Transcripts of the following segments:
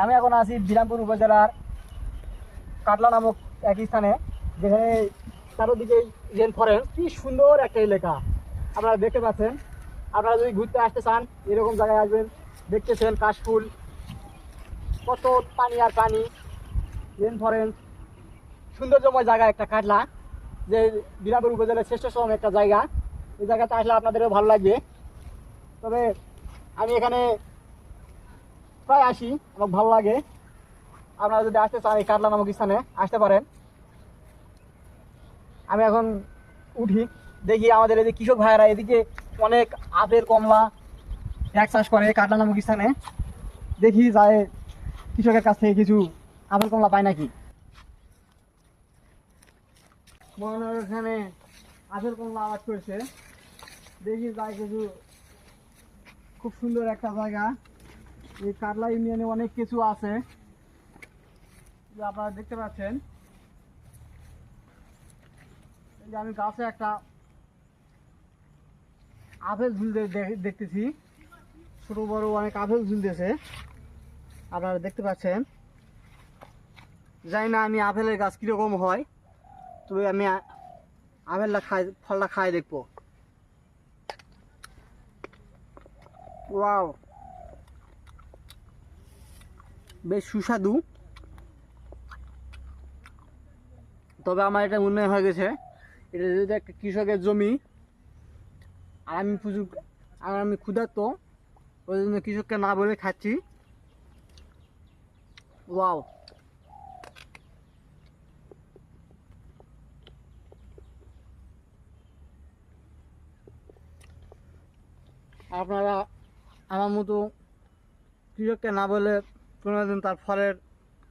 আমি এখন আছি বিরামপুর উপজেলার কাটলা নামক এক স্থানে, যেখানে চারোদিকে রেন ফরেস্ট। কি সুন্দর একটা এলাকা আপনারা দেখতে পাচ্ছেন। আপনারা যদি ঘুরতে আসতে চান এরকম জায়গায় আসবেন। দেখতেছেন কাশফুল, কত পানি আর পানি, রেন ফরেস্ট, সৌন্দর্যময় জায়গা একটা কাটলা, যে বিরামপুর উপজেলার শ্রেষ্ঠতম একটা জায়গা। এই জায়গাতে আসলে আপনাদেরও ভালো লাগবে। তবে আমি এখানে প্রায় আসি, আমার ভালো লাগে। আপনারা যদি আসতে চান এই কাটলা নামক স্থানে আসতে পারেন। আমি এখন উঠি, দেখি আমাদের এই যে কৃষক ভাইয়েরা এদিকে অনেক আপেল কমলা এক চাষ করে কাটলা নামক স্থানে। দেখি যায় কৃষকের কাছ থেকে কিছু আপেল কমলা পায় নাকি। মনে হয় এখানে আপেল কমলা আবাদ করছে, দেখি যায় কিছু। খুব সুন্দর একটা জায়গা। এই কাটলা ইউনিয়নে অনেক কিছু আছে, আপনারা দেখতে পাচ্ছেন। এই যে আমি গাছে একটা আপেল ঝুলতে দেখতেছি, ছোট বড় অনেক আপেল ঝুলতেছে, আপনারা দেখতে পাচ্ছেন। জানি না আমি আপেলের গাছ কিরকম হয়, তবে আমি আপেলটা ফলটা খাই দেখবো। ওয়াও, বেশ সুস্বাদু। তবে আমার এটা মনে হয়ে গেছে, এটা যদি একটা কৃষকের জমি, আর আমি ক্ষুধার্ত, ওই জন্য কৃষককে না বলে খাচ্ছি। ওয়াও, আপনারা আমার মতো কৃষককে না বলে কোনোদিন তার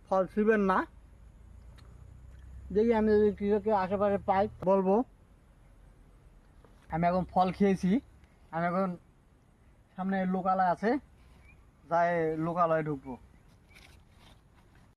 ফল ছিবেন না। দেখি আমি যদি কৃষককে আশেপাশে পাই বলবো। আমি এখন ফল খেয়েছি, আমি এখন সামনে লোকালয় আছে, যাই লোকালয়ে ঢুকবো।